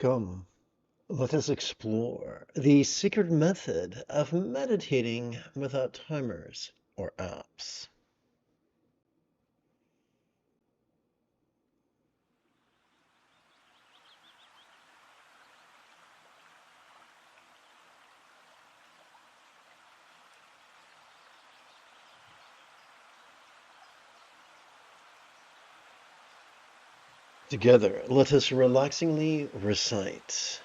Come, let us explore the secret method of meditating without timers or apps. Together, let us relaxingly recite.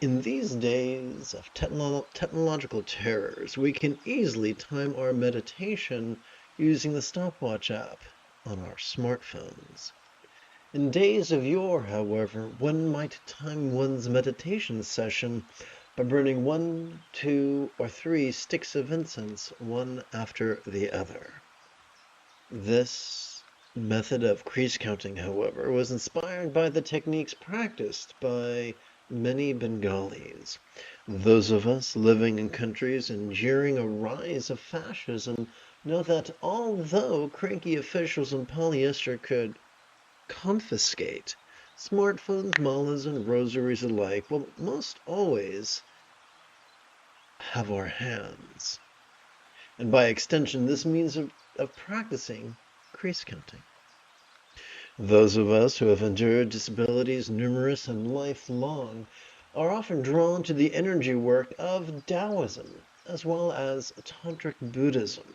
In these days of technological terrors, we can easily time our meditation using the stopwatch app on our smartphones. In days of yore, however, one might time one's meditation session by burning 1, 2, or 3 sticks of incense, one after the other. This method of crease counting, however, was inspired by the techniques practiced by many Bengalis. Those of us living in countries enduring a rise of fascism know that although cranky officials in polyester could confiscate smartphones, mullahs, and rosaries alike will most always have our hands. And by extension, this means of practicing crease counting. Those of us who have endured disabilities numerous and lifelong are often drawn to the energy work of Taoism as well as Tantric Buddhism.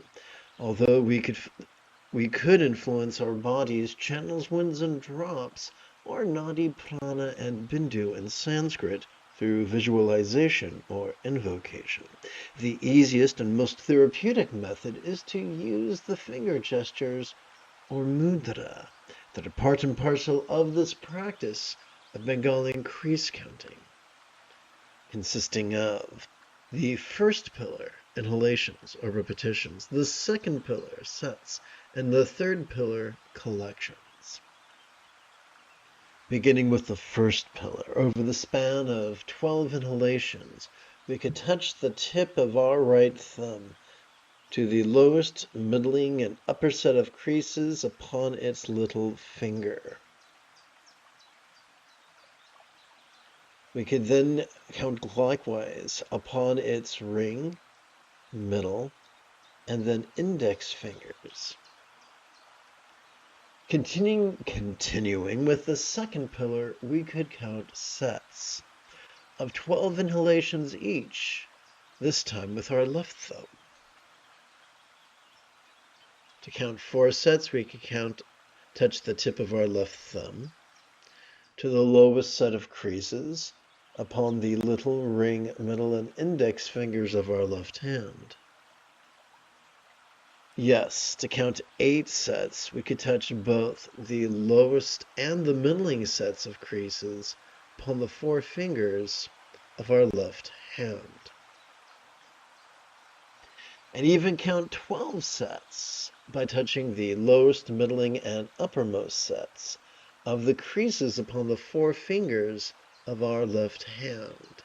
Although we could influence our bodies, channels, winds, and drops, or nadi, prana, and bindu in Sanskrit through visualization or invocation. The easiest and most therapeutic method is to use the finger gestures or mudra that are part and parcel of this practice of Bengali crease counting, consisting of the first pillar, inhalations or repetitions, the second pillar, sets, and the third pillar, collections. Beginning with the first pillar, over the span of 12 inhalations, we could touch the tip of our right thumb to the lowest, middling, and upper set of creases upon its little finger. We could then count likewise upon its ring, middle, and then index fingers. Continuing with the second pillar, we could count sets of 12 inhalations each, this time with our left thumb. To count 4 sets, we could touch the tip of our left thumb to the lowest set of creases upon the little ring, middle, and index fingers of our left hand. Yes, to count 8 sets, we could touch both the lowest and the middling sets of creases upon the 4 fingers of our left hand. And even count 12 sets by touching the lowest, middling, and uppermost sets of the creases upon the 4 fingers of our left hand.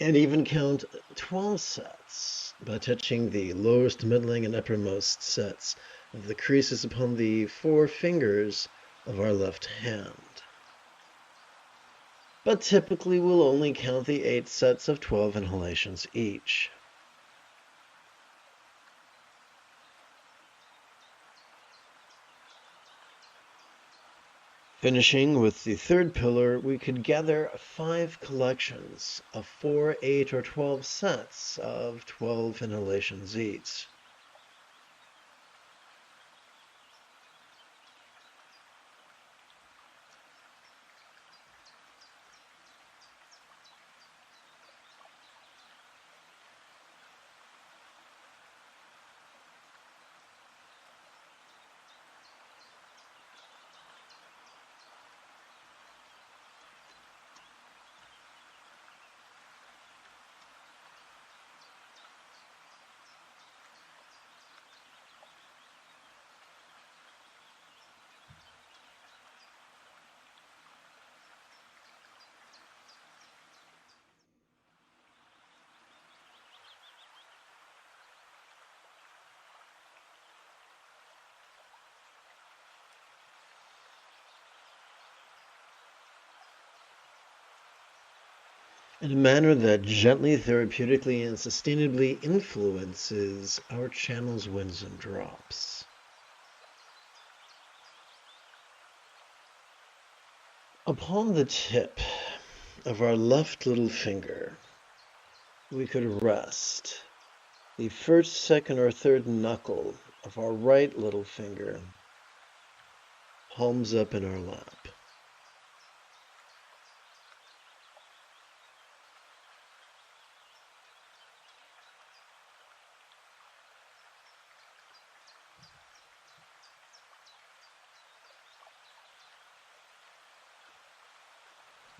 And even count 12 sets by touching the lowest, middling, and uppermost sets of the creases upon the 4 fingers of our left hand. But typically we'll only count the 8 sets of 12 inhalations each. Finishing with the third pillar, we could gather 5 collections of 4, 8, or 12 sets of 12 inhalations each. In a manner that gently, therapeutically, and sustainably influences our channel's winds and drops. Upon the tip of our left little finger, we could rest the first, second, or third knuckle of our right little finger, palms up in our lap.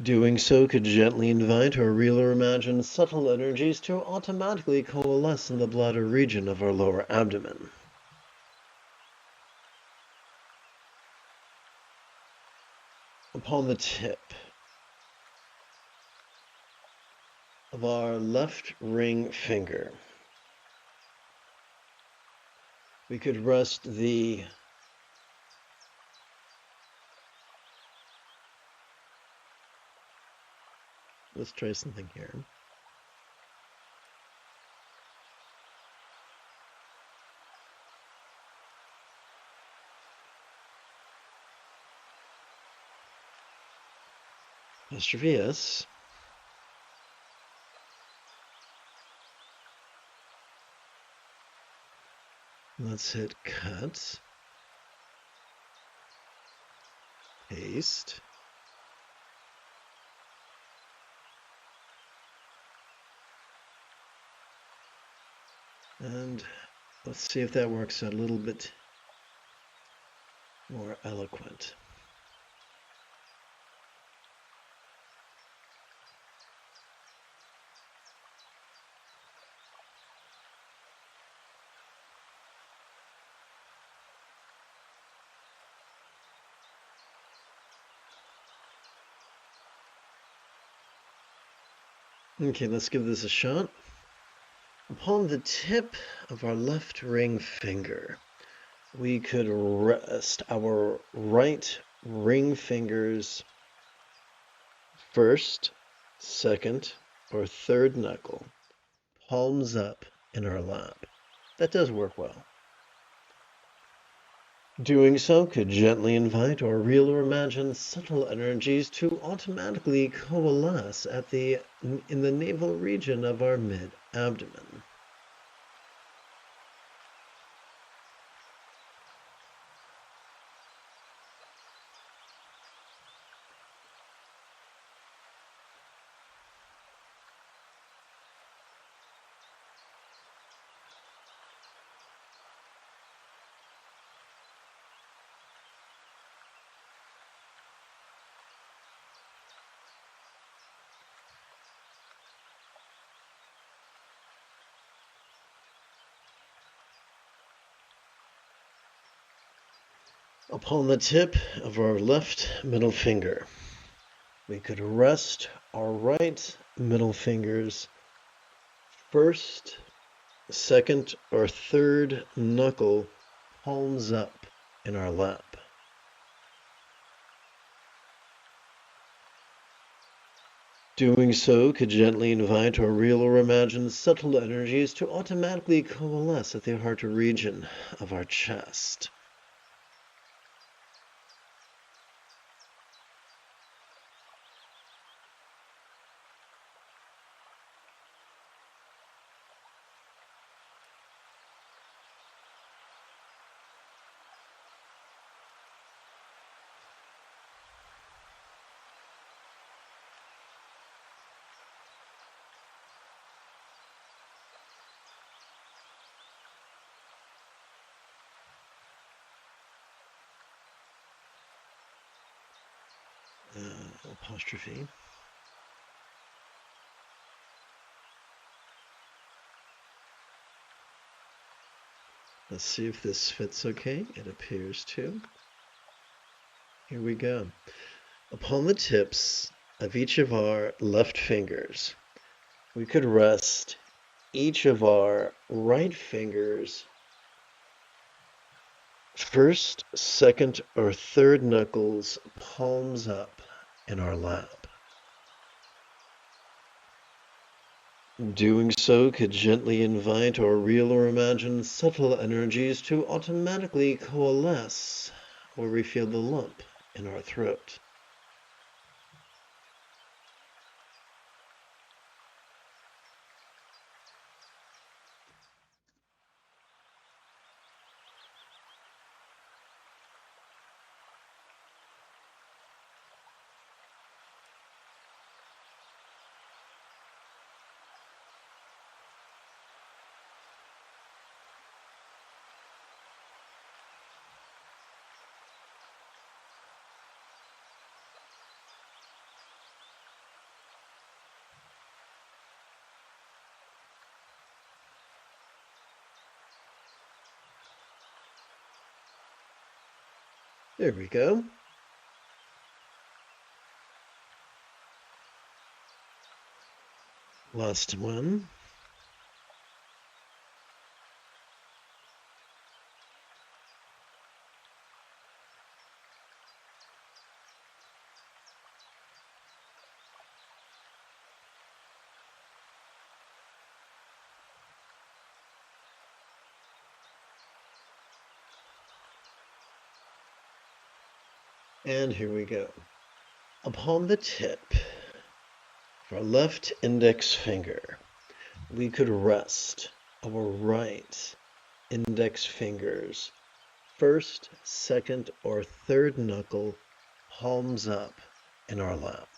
Doing so could gently invite or real or imagined subtle energies to automatically coalesce in the bladder region of our lower abdomen. Upon the tip of our left ring finger, we could rest the let's try something here. Mr. VS. Let's hit cut, paste, and let's see if that works out a little bit more eloquent. Okay, let's give this a shot. Upon the tip of our left ring finger, we could rest our right ring finger's first, second, or third knuckle, palms up in our lap. That does work well. Doing so could gently invite or real or imagine subtle energies to automatically coalesce in the navel region of our mid-abdomen. Upon the tip of our left middle finger, we could rest our right middle finger's first, second, or third knuckle palms up in our lap. Doing so could gently invite or real or imagine subtle energies to automatically coalesce at the heart region of our chest. apostrophe. Let's see if this fits okay. It appears to. Here we go. Upon the tips of each of our left fingers, we could rest each of our right fingers first, second, or third knuckles palms up in our lap. Doing so could gently invite or real or imagine subtle energies to automatically coalesce where we feel the lump in our throat. There we go. Last one. And here we go. Upon the tip of our left index finger, we could rest our right index fingers first, second, or third knuckle palms up in our lap.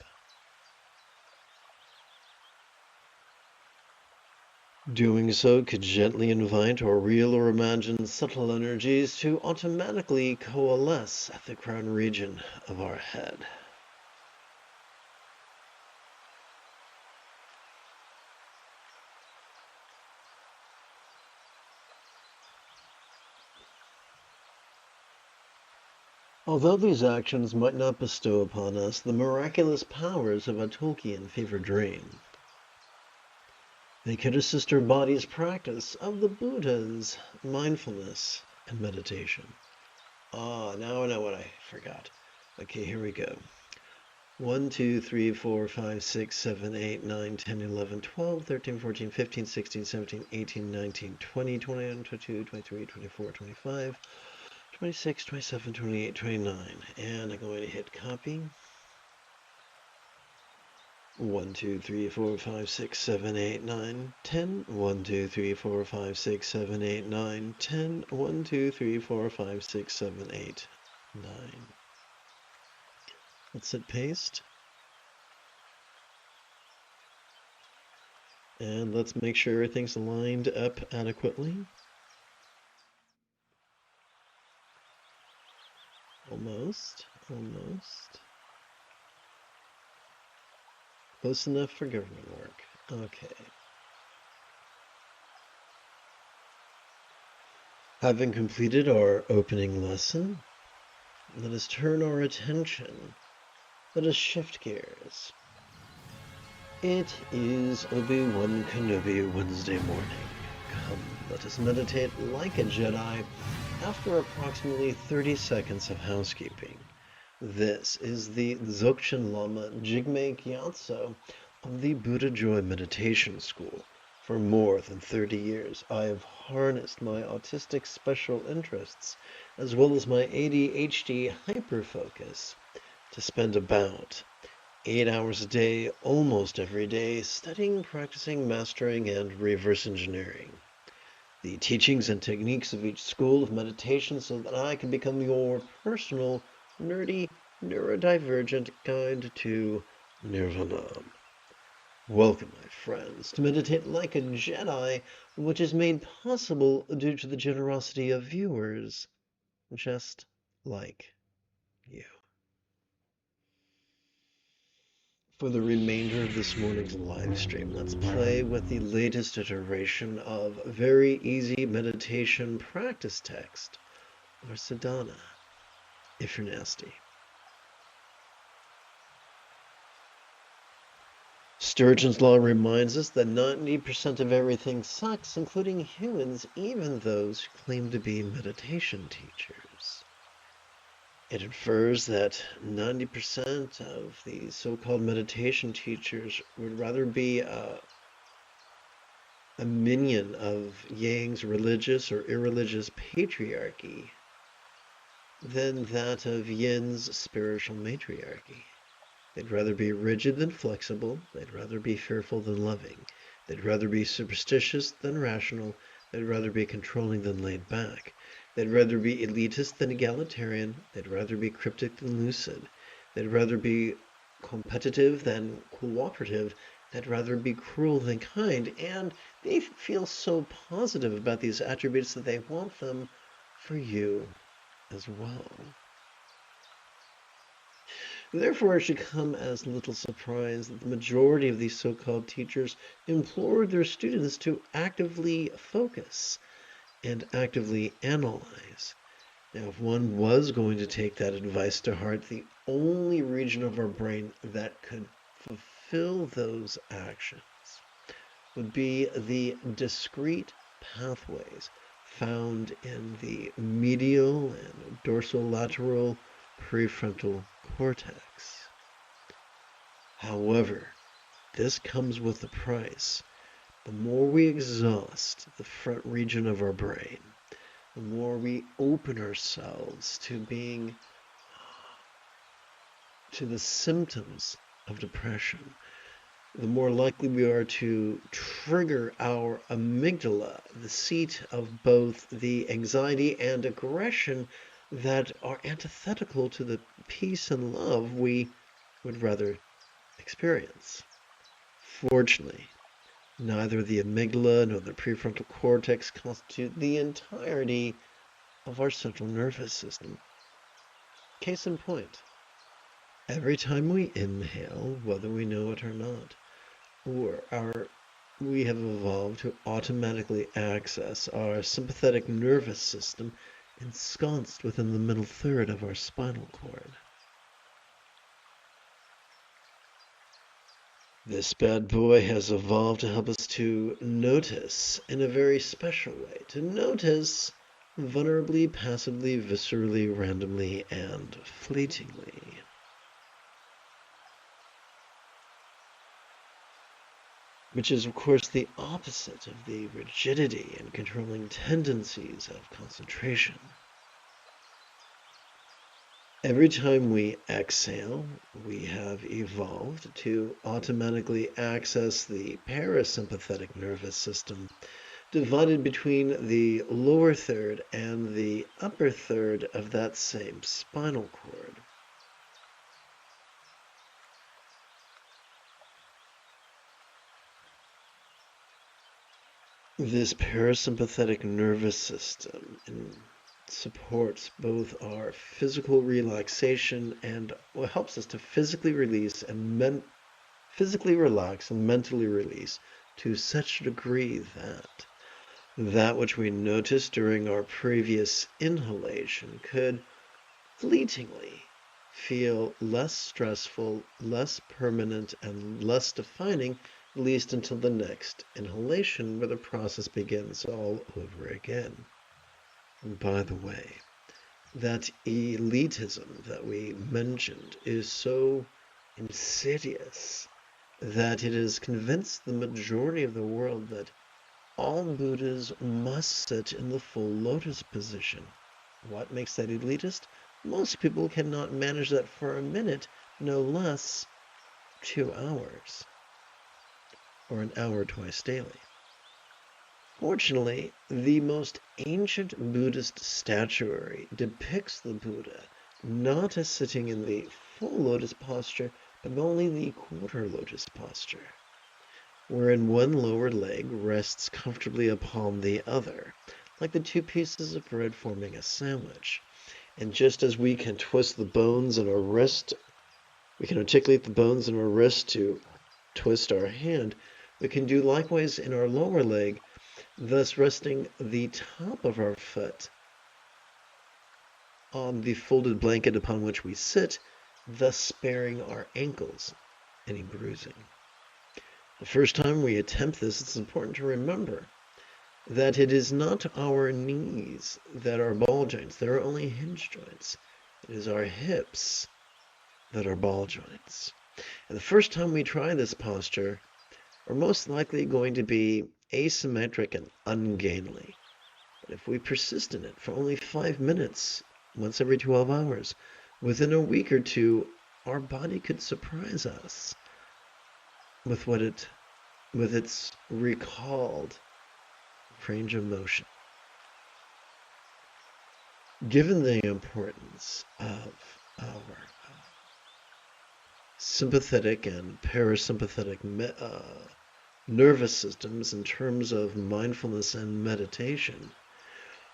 Doing so could gently invite or real or imagine subtle energies to automatically coalesce at the crown region of our head. Although these actions might not bestow upon us the miraculous powers of a Tolkien fever dream, they could assist our body's practice of the Buddha's mindfulness and meditation. Now I know what I forgot. Okay, here we go. 1, 2, 3, 4, 5, 6, 7, 8, 9, 10, 11, 12, 13, 14, 15, 16, 17, 18, 19, 20, 21, 22, 23, 24, 25, 26, 27, 28, 29. And I'm going to hit copy. 1, 2, 3, 4, 5, 6, 7, 8, 9, 10. 1, 2, 3, 4, 5, 6, 7, 8, 9, 10. 1, 2, 3, 4, 5, 6, 7, 8, 9. Let's hit paste. And let's make sure everything's lined up adequately. Almost. Close enough for government work. Okay. Having completed our opening lesson, let us turn our attention. Let us shift gears. It is Obi-Wan Kenobi Wednesday morning. Come, let us meditate like a Jedi after approximately 30 seconds of housekeeping. This is the Dzogchen Lama Jigme Gyatso of the Buddha Joy Meditation School. For more than 30 years, I have harnessed my autistic special interests, as well as my ADHD hyperfocus, to spend about 8 hours a day, almost every day, studying, practicing, mastering, and reverse engineering the teachings and techniques of each school of meditation so that I can become your personal, nerdy, neurodivergent guide to Nirvana. Welcome, my friends, to Meditate Like a Jedi, which is made possible due to the generosity of viewers just like you. For the remainder of this morning's live stream, let's play with the latest iteration of very easy meditation practice text, or sadhana, if you're nasty. Sturgeon's law reminds us that 90% of everything sucks, including humans, even those who claim to be meditation teachers. It infers that 90% of the so-called meditation teachers would rather be a minion of Yang's religious or irreligious patriarchy than that of Yin's spiritual matriarchy. They'd rather be rigid than flexible. They'd rather be fearful than loving. They'd rather be superstitious than rational. They'd rather be controlling than laid back. They'd rather be elitist than egalitarian. They'd rather be cryptic than lucid. They'd rather be competitive than cooperative. They'd rather be cruel than kind. And they feel so positive about these attributes that they want them for you as well. Therefore, it should come as little surprise that the majority of these so-called teachers implore their students to actively focus and actively analyze. Now, if one was going to take that advice to heart, the only region of our brain that could fulfill those actions would be the discrete pathways found in the medial and dorsolateral prefrontal cortex. However, this comes with a price. The more we exhaust the front region of our brain, the more we open ourselves to the symptoms of depression, the more likely we are to trigger our amygdala, the seat of both the anxiety and aggression that are antithetical to the peace and love we would rather experience. Fortunately, neither the amygdala nor the prefrontal cortex constitute the entirety of our central nervous system. Case in point, every time we inhale, whether we know it or not, we have evolved to automatically access our sympathetic nervous system ensconced within the middle third of our spinal cord. This bad boy has evolved to help us to notice in a very special way, to notice vulnerably, passively, viscerally, randomly, and fleetingly. Which is, of course, the opposite of the rigidity and controlling tendencies of concentration. Every time we exhale, we have evolved to automatically access the parasympathetic nervous system, divided between the lower third and the upper third of that same spinal cord. This parasympathetic nervous system supports both our physical relaxation and helps us to physically relax and mentally release to such a degree that which we noticed during our previous inhalation could fleetingly feel less stressful, less permanent, and less defining, at least until the next inhalation, where the process begins all over again. And by the way, that elitism that we mentioned is so insidious that it has convinced the majority of the world that all Buddhas must sit in the full lotus position. What makes that elitist? Most people cannot manage that for a minute, no less 2 hours, or an hour twice daily. Fortunately, the most ancient Buddhist statuary depicts the Buddha not as sitting in the full lotus posture, but only the quarter lotus posture, wherein one lower leg rests comfortably upon the other, like the two pieces of bread forming a sandwich. And just as we can twist the bones in our wrist We can articulate the bones in our wrist to twist our hand. We can do likewise in our lower leg, thus resting the top of our foot on the folded blanket upon which we sit, thus sparing our ankles any bruising. The first time we attempt this, it's important to remember that it is not our knees that are ball joints. They are only hinge joints. It is our hips that are ball joints. And the first time we try this posture, we're most likely going to be asymmetric and ungainly. But if we persist in it for only 5 minutes, once every 12 hours, within a week or two, our body could surprise us with its recalled range of motion. Given the importance of our sympathetic and parasympathetic nervous systems in terms of mindfulness and meditation,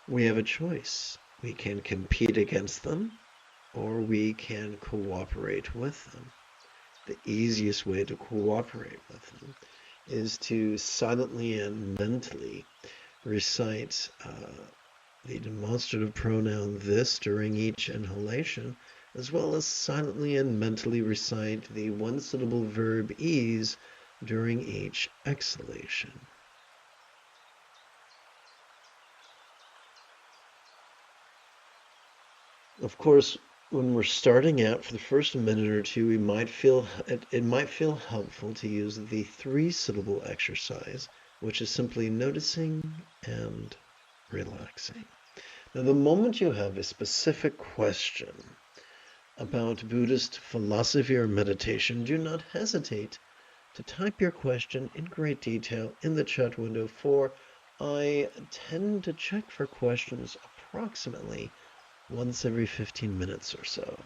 we have a choice. We can compete against them, or we can cooperate with them. The easiest way to cooperate with them is to silently and mentally recite the demonstrative pronoun this during each inhalation, as well as silently and mentally recite the one-syllable verb ease during each exhalation. Of course, when we're starting out, for the first minute or two, it might feel helpful to use the 3-syllable exercise, which is simply noticing and relaxing. Now, the moment you have a specific question about Buddhist philosophy or meditation, do not hesitate to type your question in great detail in the chat window, for I tend to check for questions approximately once every 15 minutes or so.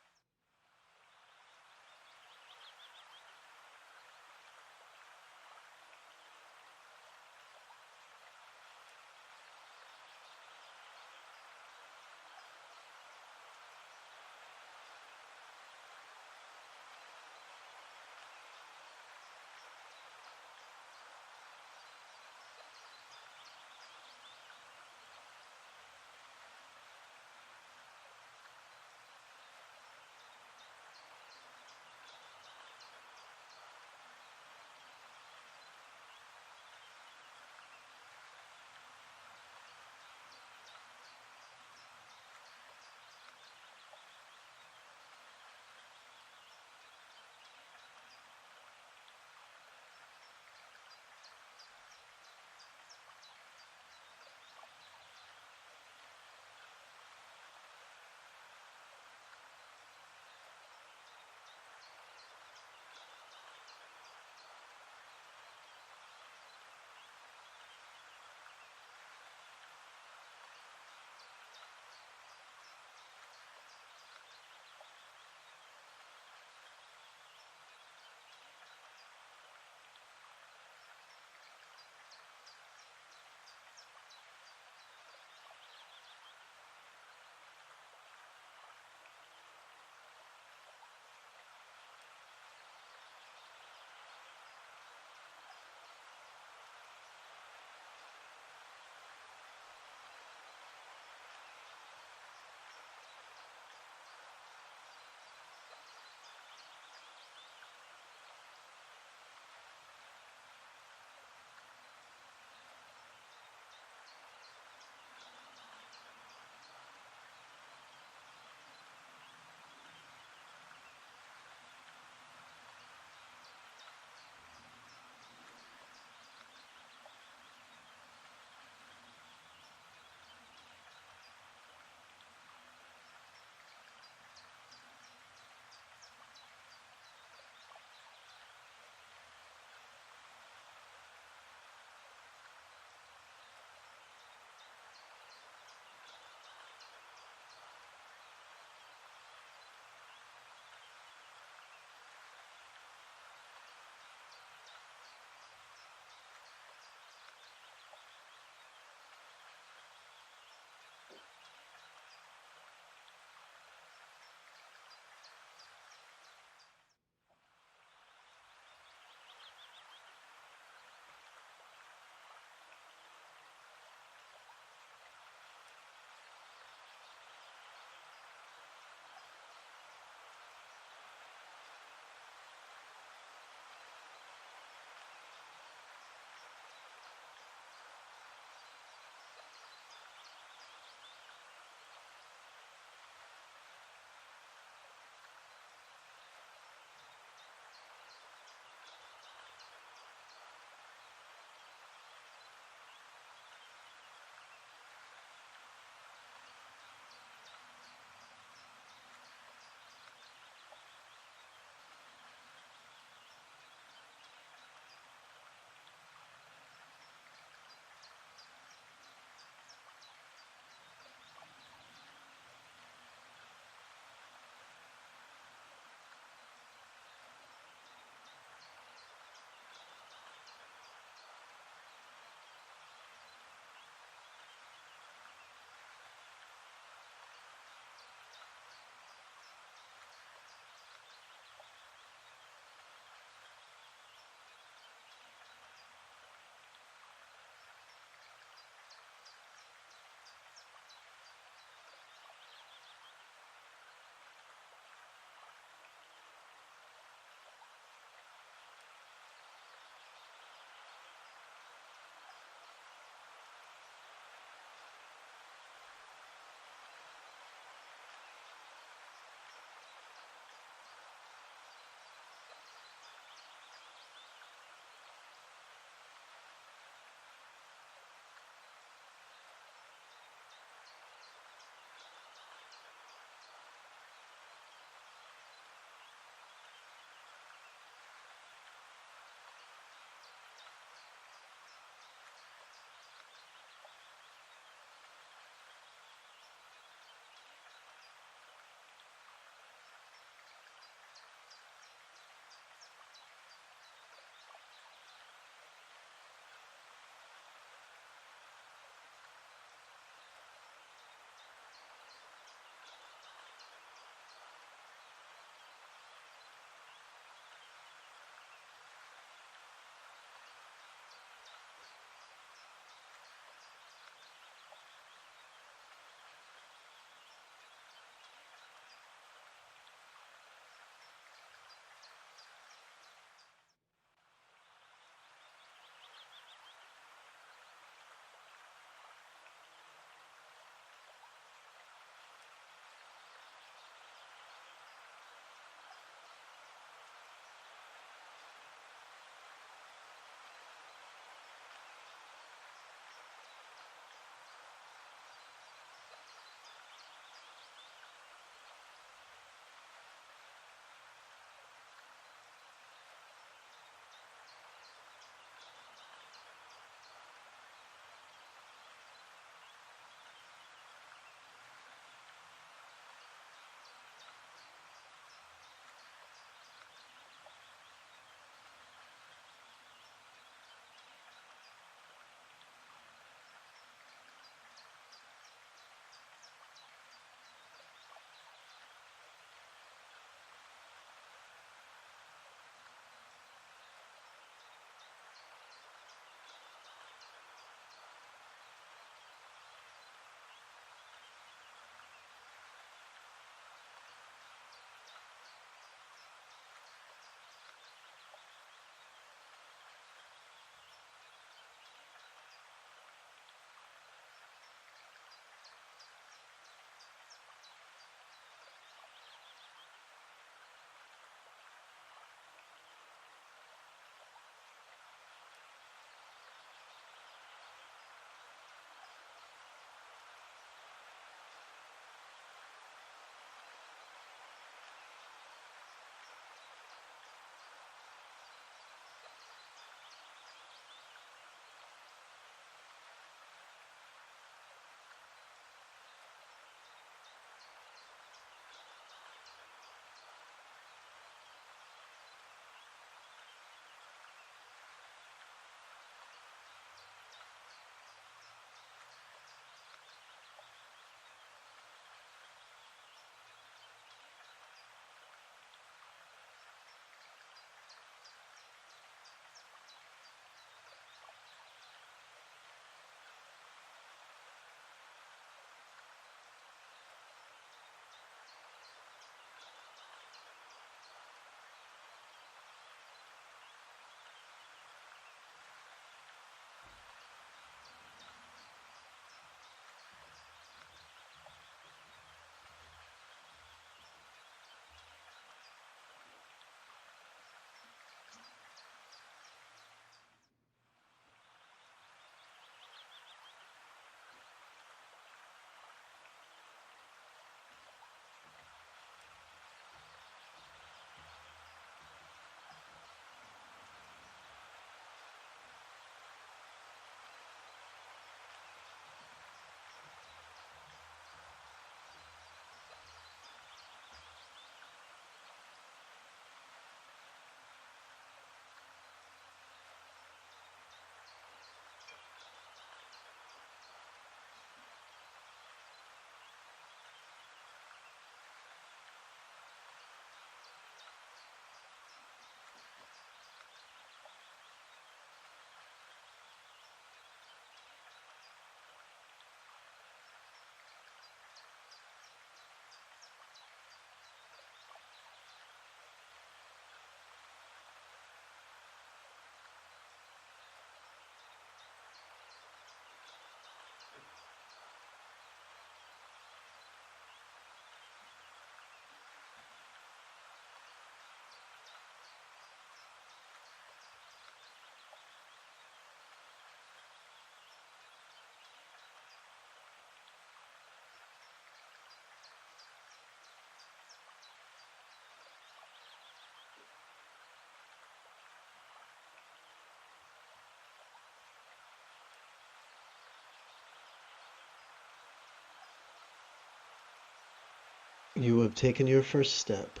You have taken your first step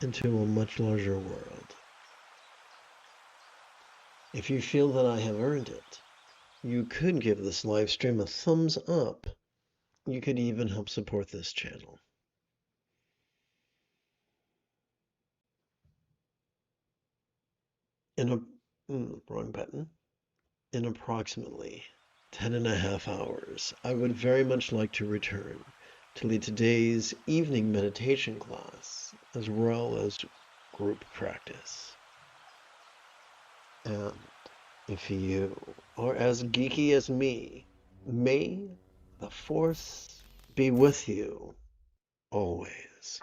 into a much larger world. If you feel that I have earned it, you could give this live stream a thumbs up. You could even help support this channel. In a wrong button. In approximately 10.5 hours, I would very much like to return to lead today's evening meditation class, as well as group practice. And if you are as geeky as me, may the Force be with you always.